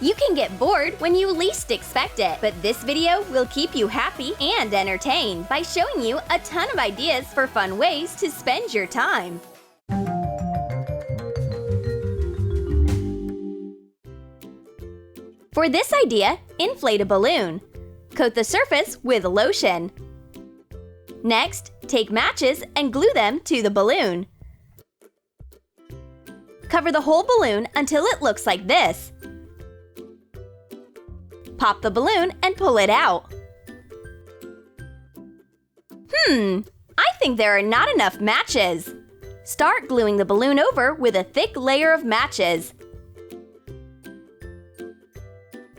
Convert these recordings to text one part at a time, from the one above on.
You can get bored when you least expect it, but this video will keep you happy and entertained by showing you a ton of ideas for fun ways to spend your time. For this idea, inflate a balloon. Coat the surface with lotion. Next, take matches and glue them to the balloon. Cover the whole balloon until it looks like this. Pop the balloon and pull it out. I think there are not enough matches. Start gluing the balloon over with a thick layer of matches.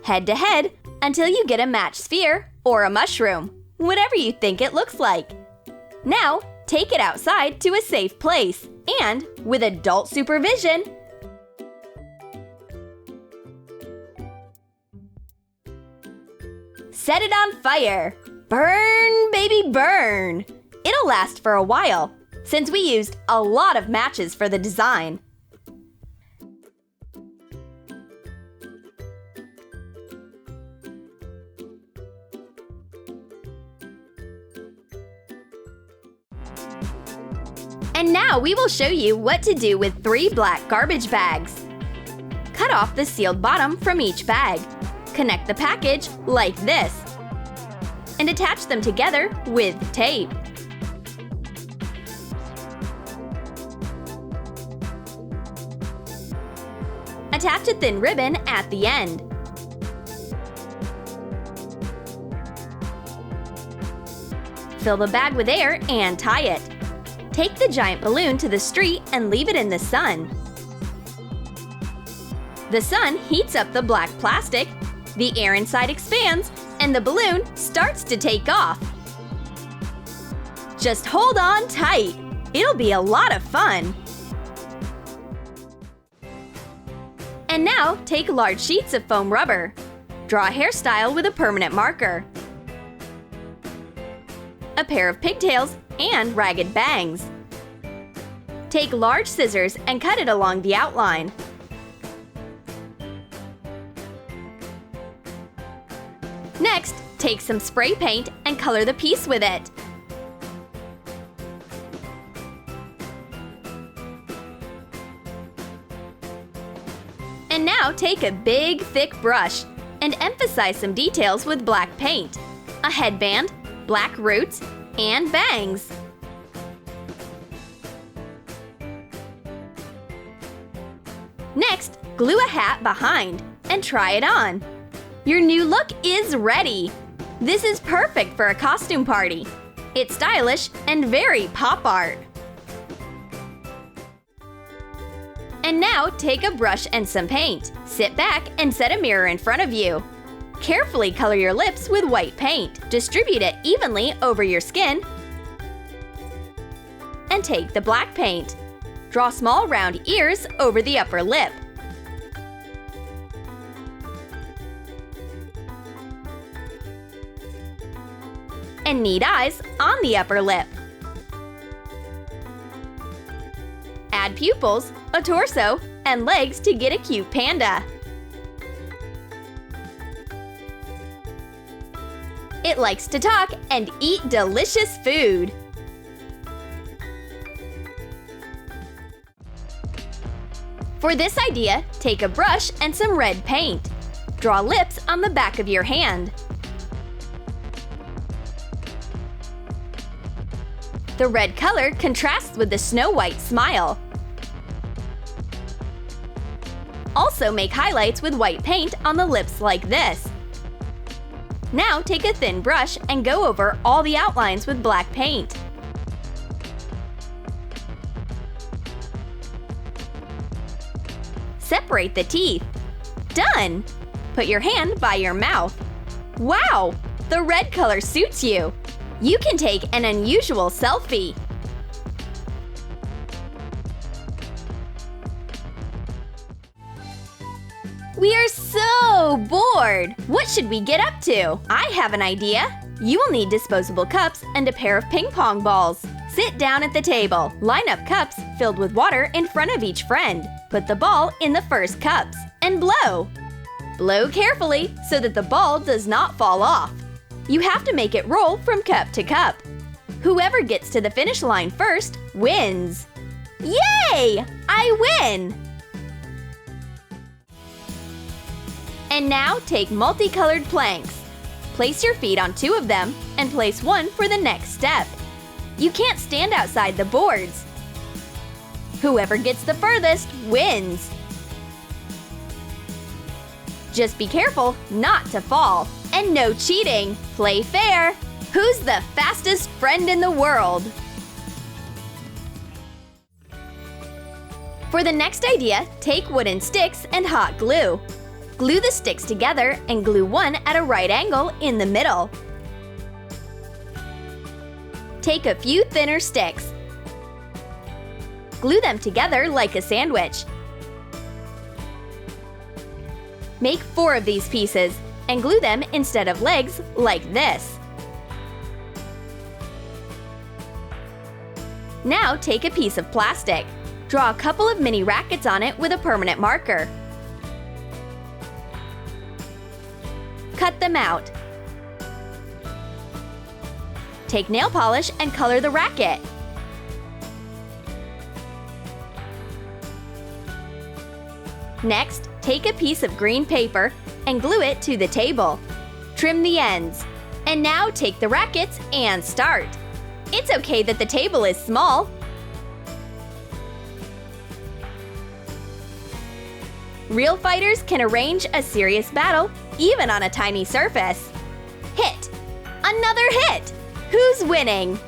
Head to head until you get a match sphere or a mushroom, whatever you think it looks like. Now, take it outside to a safe place and, with adult supervision, set it on fire. Burn, baby, burn! It'll last for a while, since we used a lot of matches for the design. And now we will show you what to do with 3 black garbage bags. Cut off the sealed bottom from each bag. Connect the package like this. And attach them together with tape. Attach a thin ribbon at the end. Fill the bag with air and tie it. Take the giant balloon to the street and leave it in the sun. The sun heats up the black plastic, the air inside expands, and the balloon starts to take off. Just hold on tight. It'll be a lot of fun. And now take large sheets of foam rubber. Draw a hairstyle with a permanent marker, a pair of pigtails, and ragged bangs. Take large scissors and cut it along the outline. Next, take some spray paint and color the piece with it. And now take a big, thick brush and emphasize some details with black paint, a headband, black roots, and bangs. Next, glue a hat behind and try it on. Your new look is ready! This is perfect for a costume party. It's stylish and very pop art. And now take a brush and some paint. Sit back and set a mirror in front of you. Carefully color your lips with white paint. Distribute it evenly over your skin. And take the black paint. Draw small round ears over the upper lip. And neat eyes on the upper lip. Add pupils, a torso, and legs to get a cute panda. It likes to talk and eat delicious food. For this idea, take a brush and some red paint. Draw lips on the back of your hand. The red color contrasts with the Snow White smile. Also make highlights with white paint on the lips like this. Now take a thin brush and go over all the outlines with black paint. Separate the teeth. Done! Put your hand by your mouth. Wow! The red color suits you! You can take an unusual selfie. We are so bored! What should we get up to? I have an idea! You will need disposable cups and a pair of ping-pong balls. Sit down at the table. Line up cups filled with water in front of each friend. Put the ball in the first cups and blow. Blow carefully so that the ball does not fall off. You have to make it roll from cup to cup. Whoever gets to the finish line first wins. Yay! I win! And now take multicolored planks. Place your feet on 2 of them and place 1 for the next step. You can't stand outside the boards. Whoever gets the furthest wins. Just be careful not to fall. And no cheating. Play fair. Who's the fastest friend in the world? For the next idea, take wooden sticks and hot glue. Glue the sticks together and glue one at a right angle in the middle. Take a few thinner sticks. Glue them together like a sandwich. Make 4 of these pieces and glue them instead of legs like this. Now take a piece of plastic. Draw a couple of mini rackets on it with a permanent marker. Cut them out. Take nail polish and color the racket. Next, take a piece of green paper and glue it to the table. Trim the ends. And now take the rackets and start. It's okay that the table is small. Real fighters can arrange a serious battle even on a tiny surface. Hit! Another hit! Who's winning?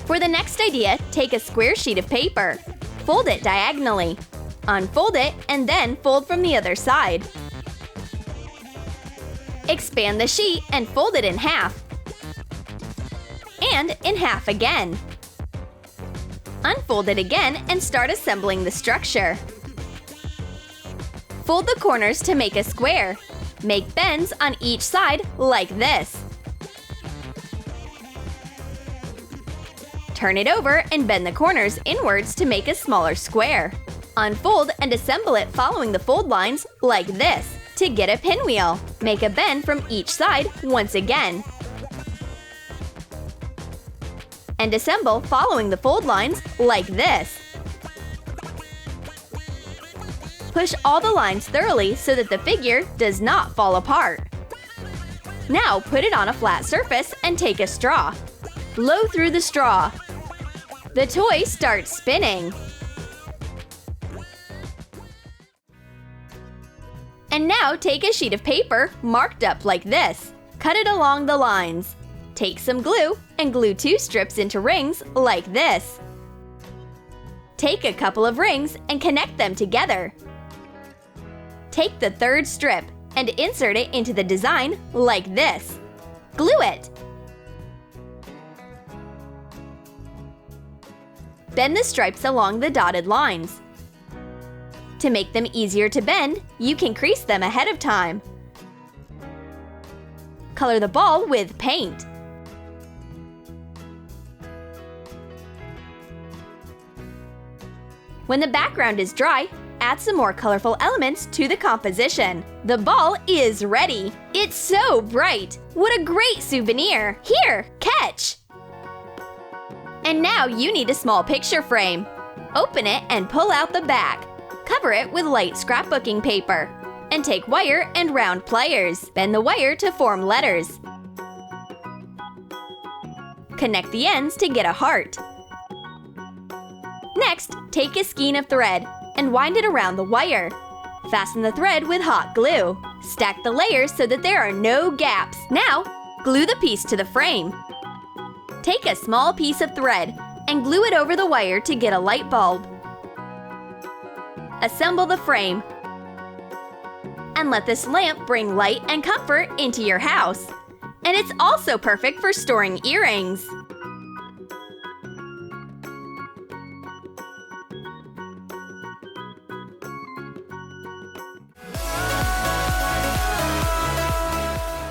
For the next idea, take a square sheet of paper. Fold it diagonally. Unfold it and then fold from the other side. Expand the sheet and fold it in half. And in half again. Unfold it again and start assembling the structure. Fold the corners to make a square. Make bends on each side like this. Turn it over and bend the corners inwards to make a smaller square. Unfold and assemble it following the fold lines like this to get a pinwheel. Make a bend from each side once again. And assemble following the fold lines like this. Push all the lines thoroughly so that the figure does not fall apart. Now put it on a flat surface and take a straw. Blow through the straw. The toy starts spinning. And now take a sheet of paper marked up like this. Cut it along the lines. Take some glue and glue 2 strips into rings like this. Take a couple of rings and connect them together. Take the 3rd strip and insert it into the design like this. Glue it. Bend the stripes along the dotted lines. To make them easier to bend, you can crease them ahead of time. Color the ball with paint. When the background is dry, add some more colorful elements to the composition. The ball is ready! It's so bright! What a great souvenir! Here, catch! And now you need a small picture frame. Open it and pull out the back. Cover it with light scrapbooking paper. And take wire and round pliers. Bend the wire to form letters. Connect the ends to get a heart. Next, take a skein of thread and wind it around the wire. Fasten the thread with hot glue. Stack the layers so that there are no gaps. Now, glue the piece to the frame. Take a small piece of thread and glue it over the wire to get a light bulb. Assemble the frame. And let this lamp bring light and comfort into your house. And it's also perfect for storing earrings.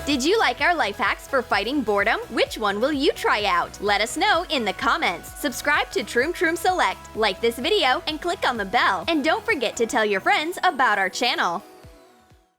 Did you like our life hacks for fighting boredom? Which one will you try out? Let us know in the comments. Subscribe to Troom Select, like this video, and click on the bell. And don't forget to tell your friends about our channel.